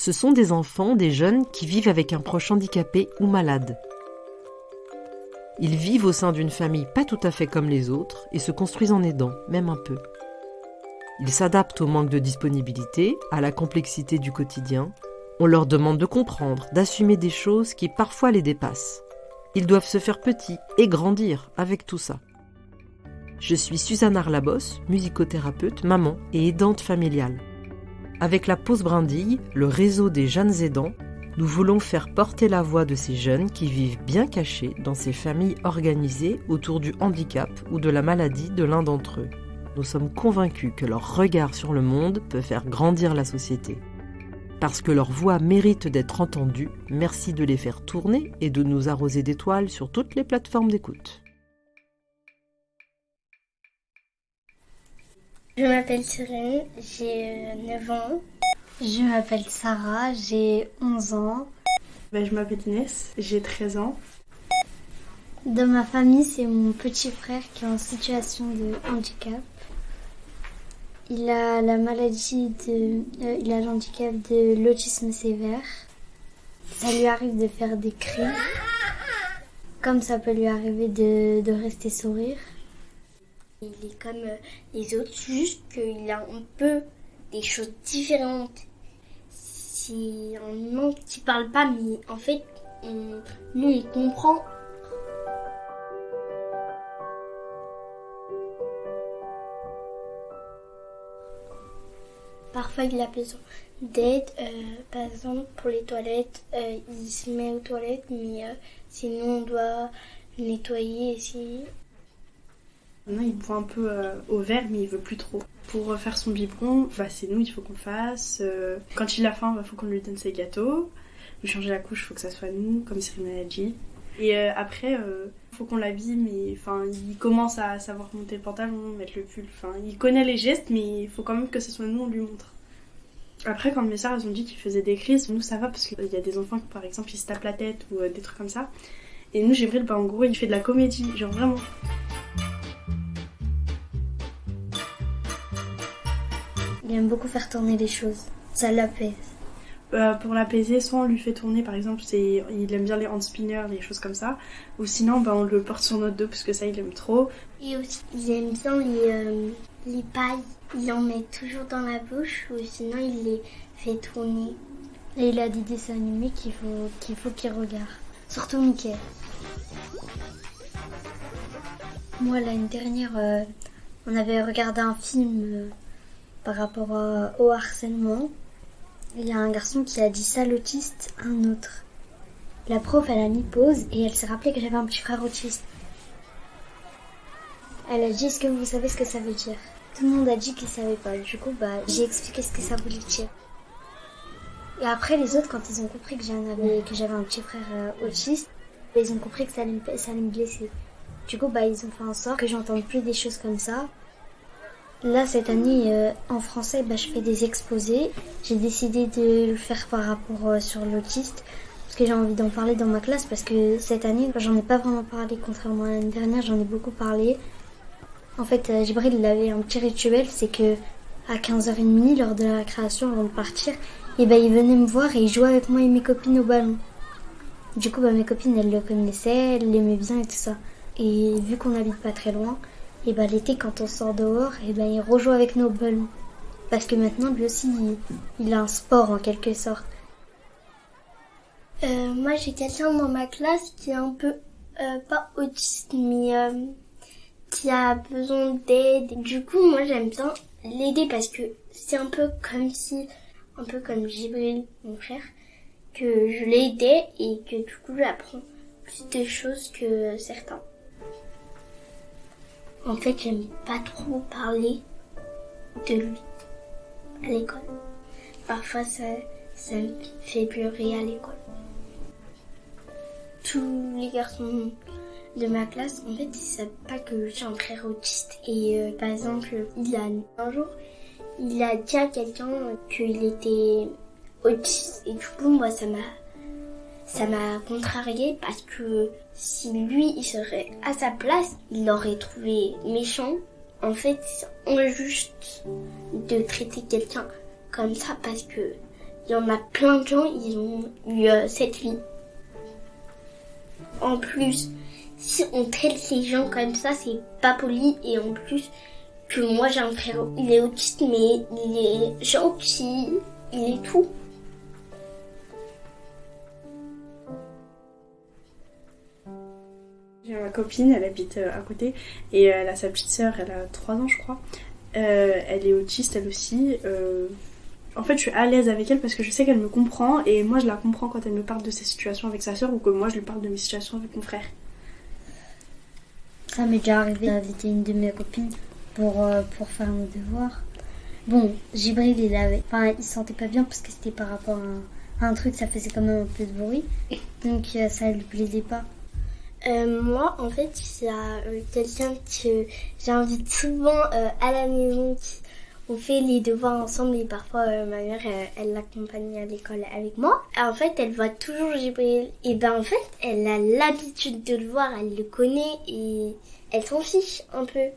Ce sont des enfants, des jeunes qui vivent avec un proche handicapé ou malade. Ils vivent au sein d'une famille pas tout à fait comme les autres et se construisent en aidant, même un peu. Ils s'adaptent au manque de disponibilité, à la complexité du quotidien. On leur demande de comprendre, d'assumer des choses qui parfois les dépassent. Ils doivent se faire petits et grandir avec tout ça. Je suis Suzanne Arlabos, musicothérapeute, maman et aidante familiale. Avec la Pause Brindille, le réseau des jeunes aidants, nous voulons faire porter la voix de ces jeunes qui vivent bien cachés dans ces familles organisées autour du handicap ou de la maladie de l'un d'entre eux. Nous sommes convaincus que leur regard sur le monde peut faire grandir la société. Parce que leur voix mérite d'être entendue, merci de les faire tourner et de nous arroser d'étoiles sur toutes les plateformes d'écoute. Je m'appelle Cyrine, j'ai 9 ans. Je m'appelle Sarah, j'ai 11 ans. Je m'appelle Inès, j'ai 13 ans. Dans ma famille, c'est mon petit frère qui est en situation de handicap. Il a la maladie il a l'handicap de l'autisme sévère. Ça lui arrive de faire des cris, comme ça peut lui arriver de rester sourire. Il est comme les autres, juste qu'il a un peu des choses différentes. C'est un nom qui parle pas, mais en fait, nous on comprend. Parfois il a besoin d'aide, par exemple pour les toilettes, il se met aux toilettes, mais sinon on doit nettoyer ici. Maintenant il boit un peu au verre, mais il veut plus trop. Pour faire son biberon, c'est nous, il faut qu'on fasse. Quand il a faim, il faut qu'on lui donne ses gâteaux. Lui changer la couche, il faut que ça soit nous, comme Cyrine l'a dit. Et après, il faut qu'on l'habille, mais il commence à savoir monter le pantalon, mettre le pull. Il connaît les gestes, mais il faut quand même que ce soit nous, on lui montre. Après, quand mes sœurs elles ont dit qu'ils faisaient des crises, nous ça va parce qu'il y a des enfants qui, par exemple, ils se tapent la tête ou des trucs comme ça. Et nous, Gébril, en gros, il fait de la comédie, genre vraiment. Il aime beaucoup faire tourner les choses, ça l'apaise. Pour l'apaiser, soit on lui fait tourner, par exemple, il aime bien les hand spinners, les choses comme ça, ou sinon on le porte sur notre dos parce que ça il aime trop. Et aussi il aime bien les pailles, il en met toujours dans la bouche ou sinon il les fait tourner. Et il a des dessins animés qu'il faut qu'il regarde, surtout Mickey. Moi l'année dernière, on avait regardé un film par rapport au harcèlement. Il y a un garçon qui a dit ça l'autiste à un autre. La prof, elle a mis pause et elle s'est rappelée que j'avais un petit frère autiste. Elle a dit, est-ce que vous savez ce que ça veut dire? Tout le monde a dit qu'il savait pas. Du coup, j'ai expliqué ce que ça voulait dire. Et après, les autres, quand ils ont compris que j'avais un petit frère autiste, ils ont compris que ça allait me blesser. Du coup, ils ont fait en sorte que j'entende plus des choses comme ça. Là, cette année, en français, je fais des exposés. J'ai décidé de le faire par rapport sur l'autiste, parce que j'ai envie d'en parler dans ma classe, parce que cette année, j'en ai pas vraiment parlé, contrairement à l'année dernière, j'en ai beaucoup parlé. En fait, Djibril, il avait un petit rituel, c'est que à 15h30, lors de la récréation, avant de partir, il venait me voir et il jouait avec moi et mes copines au ballon. Du coup, mes copines, elles le connaissaient, elles l'aimaient bien et tout ça. Et vu qu'on n'habite pas très loin, et l'été, quand on sort dehors, il rejoue avec nos ballons. Parce que maintenant, lui aussi, il a un sport en quelque sorte. Moi, j'ai quelqu'un dans ma classe qui est un peu, pas autiste, mais qui a besoin d'aide. Du coup, moi, j'aime bien l'aider parce que c'est un peu comme Djibril, mon frère, que je l'aidais et que du coup, j'apprends plus de choses que certains. En fait, j'aime pas trop parler de lui à l'école. Parfois, ça me fait pleurer à l'école. Tous les garçons de ma classe, en fait, ils savent pas que j'ai un frère autiste. Et par exemple, un jour, il a dit à quelqu'un qu'il était autiste. Et du coup, moi, ça m'a contrariée parce que si lui, il serait à sa place, il l'aurait trouvé méchant. En fait, c'est injuste de traiter quelqu'un comme ça parce que il y en a plein de gens, ils ont eu cette vie. En plus, si on traite les gens comme ça, c'est pas poli. Et en plus, que moi j'ai un frère, il est autiste, mais il est gentil, il est tout. J'ai ma copine, elle habite à côté, et elle a sa petite sœur, elle a 3 ans je crois. Elle est autiste elle aussi. En fait, je suis à l'aise avec elle parce que je sais qu'elle me comprend et moi je la comprends quand elle me parle de ses situations avec sa sœur ou que moi je lui parle de mes situations avec mon frère. Ça m'est déjà arrivé d'inviter une de mes copines pour faire nos devoirs. Bon, Jibril, il se sentait pas bien parce que c'était par rapport à un truc, ça faisait quand même un peu de bruit. Donc ça lui plaisait pas. Moi, en fait, il y a quelqu'un que j'invite souvent à la maison. On fait les devoirs ensemble et parfois ma mère, elle l'accompagne à l'école avec moi. En fait, elle voit toujours Jibril. Et ben en fait, elle a l'habitude de le voir, elle le connaît et elle s'en fiche un peu.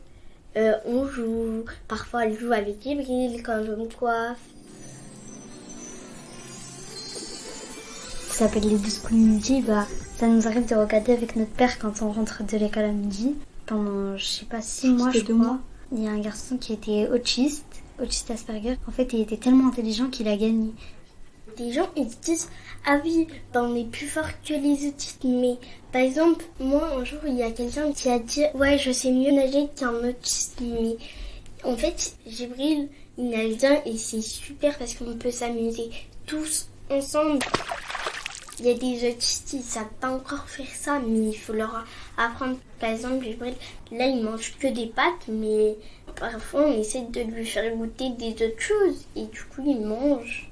On joue, parfois elle joue avec Jibril quand je me coiffe. Ça s'appelle les 12 coups de midi, ça nous arrive de regarder avec notre père quand on rentre de l'école à midi. Pendant, je sais pas, 6 mois, je crois. Il y a un garçon qui était autiste Asperger. En fait, il était tellement intelligent qu'il a gagné. Des gens, ils disent, ah oui, on est plus fort que les autistes. Mais par exemple, moi, un jour, il y a quelqu'un qui a dit, ouais, je sais mieux nager qu'un autiste. Mais en fait, Jibril, il nage bien et c'est super parce qu'on peut s'amuser tous ensemble. Il y a des autistes, ils ne savent pas encore faire ça, mais il faut leur apprendre. Par exemple, Jibril, là, il mange que des pâtes, mais parfois, on essaie de lui faire goûter des autres choses. Et du coup, il mange.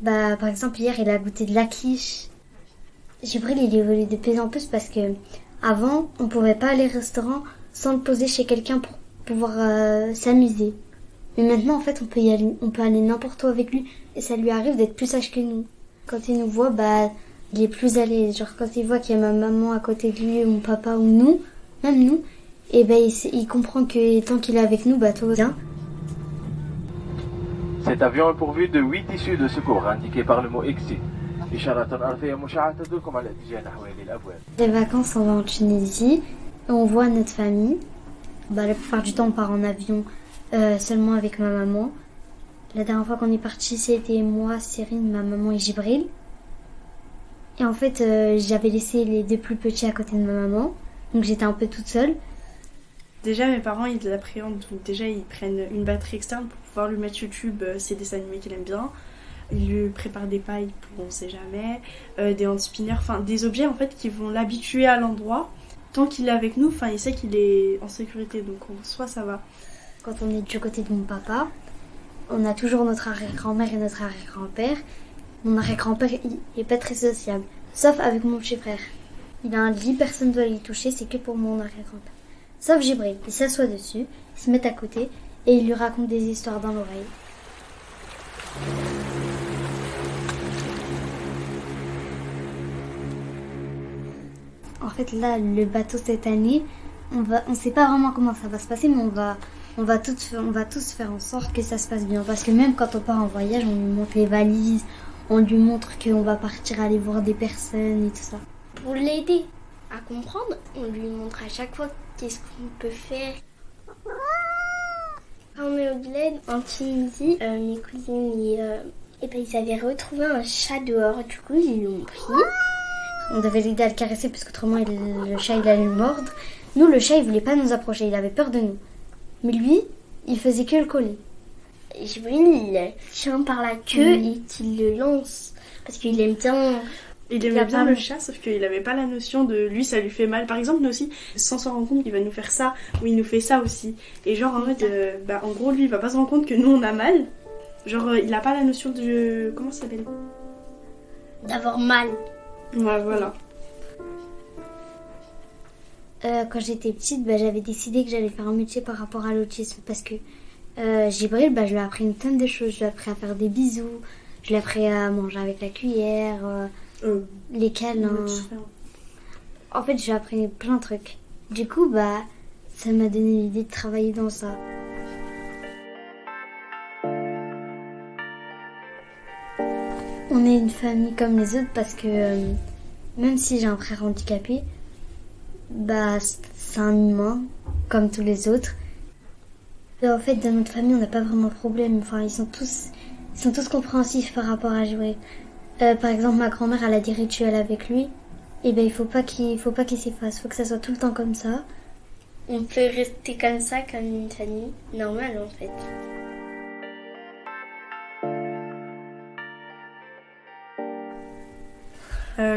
Par exemple, hier, il a goûté de la quiche. Jibril, il évolue de plus en plus parce que avant, on pouvait pas aller au restaurant sans le poser chez quelqu'un pour pouvoir s'amuser. Mais maintenant, en fait, on peut aller n'importe où avec lui et ça lui arrive d'être plus sage que nous. Quand il nous voit, il est plus à l'aise. Genre quand il voit qu'il y a ma maman à côté de lui, ou mon papa ou nous, même nous, et il comprend que tant qu'il est avec nous, tout va bien. Cet avion est pourvu de 8 issues de secours indiquées par le mot exit. Les vacances, on va en Tunisie, et on voit notre famille. La plupart du temps, on part en avion seulement avec ma maman. La dernière fois qu'on est parti, c'était moi, Cyrine, ma maman et Jibril. Et en fait, j'avais laissé les 2 plus petits à côté de ma maman. Donc j'étais un peu toute seule. Déjà, mes parents, ils l'appréhendent. Donc déjà, ils prennent une batterie externe pour pouvoir lui mettre YouTube ses dessins animés qu'il aime bien. Ils lui préparent des pailles pour on sait jamais, des hand spinners, enfin des objets en fait qui vont l'habituer à l'endroit. Tant qu'il est avec nous, il sait qu'il est en sécurité. Donc en soi, ça va. Quand on est du côté de mon papa, on a toujours notre arrière-grand-mère et notre arrière-grand-père. Mon arrière-grand-père, il est pas très sociable. Sauf avec mon petit frère. Il a un lit, personne ne doit y toucher, c'est que pour mon arrière-grand-père. Sauf Jibril, il s'assoit dessus, il se met à côté et il lui raconte des histoires dans l'oreille. En fait, là, le bateau cette année, on sait pas vraiment comment ça va se passer, mais on va tous faire en sorte que ça se passe bien. Parce que même quand on part en voyage, on lui montre les valises, on lui montre qu'on va partir aller voir des personnes et tout ça. Pour l'aider à comprendre, on lui montre à chaque fois qu'est-ce qu'on peut faire. Quand on est au Bled, en Tunisie, mes cousines, ils avaient retrouvé un chat dehors. Du coup, ils l'ont pris. On devait l'aider à le caresser parce qu'autrement, le chat, il allait le mordre. Nous, le chat, il voulait pas nous approcher, il avait peur de nous. Mais lui, il faisait que le coller. Jibril, il le tient par la queue et qu'il le lance. Parce qu'il aime bien... Il aimait bien le chat, sauf qu'il avait pas la notion de lui, ça lui fait mal. Par exemple, nous aussi, sans s'en rendre compte, il va nous faire ça, ou il nous fait ça aussi. Et genre, en mode, en gros, lui, il va pas se rendre compte que nous, on a mal. Genre, il a pas la notion de... Comment ça s'appelle ? D'avoir mal. Ouais, voilà. Quand j'étais petite, j'avais décidé que j'allais faire un métier par rapport à l'autisme. Parce que Jibril, je lui ai appris une tonne de choses. Je lui ai appris à faire des bisous. Je lui ai appris à manger avec la cuillère. Les câlins. En fait, j'ai appris plein de trucs. Du coup, ça m'a donné l'idée de travailler dans ça. On est une famille comme les autres parce que même si j'ai un frère handicapé, bah c'est un humain comme tous les autres. Et en fait, dans notre famille, on n'a pas vraiment de problème. Enfin, ils sont tous compréhensifs par rapport à jouer. Par exemple, ma grand-mère, elle a des rituels avec lui. Et ben, il faut pas qu'il s'efface. Faut que ça soit tout le temps comme ça. On peut rester comme ça, comme une famille normale en fait.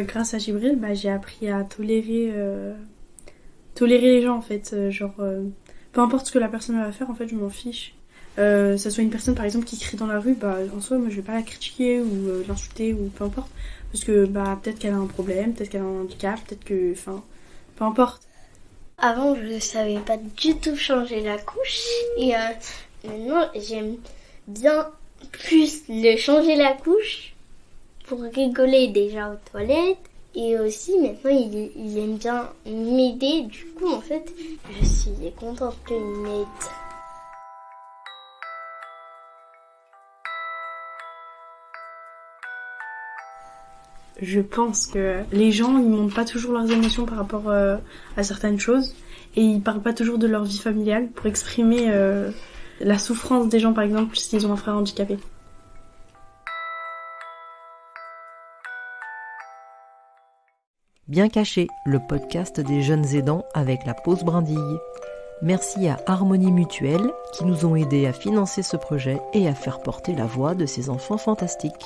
Grâce à Djibril, j'ai appris à tolérer les gens en fait. Peu importe ce que la personne va faire, en fait, je m'en fiche. Ça soit une personne par exemple qui crie dans la rue, en soi, moi je vais pas la critiquer ou l'insulter ou peu importe. Parce que peut-être qu'elle a un problème, peut-être qu'elle a un handicap, peu importe. Avant, je savais pas du tout changer la couche. Et maintenant, j'aime bien plus le changer la couche pour rigoler déjà aux toilettes. Et aussi, maintenant, il aime bien m'aider. Du coup, en fait, je suis contente qu'il m'aide. Je pense que les gens, ils montrent pas toujours leurs émotions par rapport à certaines choses. Et ils parlent pas toujours de leur vie familiale pour exprimer la souffrance des gens, par exemple, s'ils ont un frère handicapé. Bien caché, le podcast des jeunes aidants avec la pause brindille. Merci à Harmonie Mutuelle qui nous ont aidés à financer ce projet et à faire porter la voix de ces enfants fantastiques.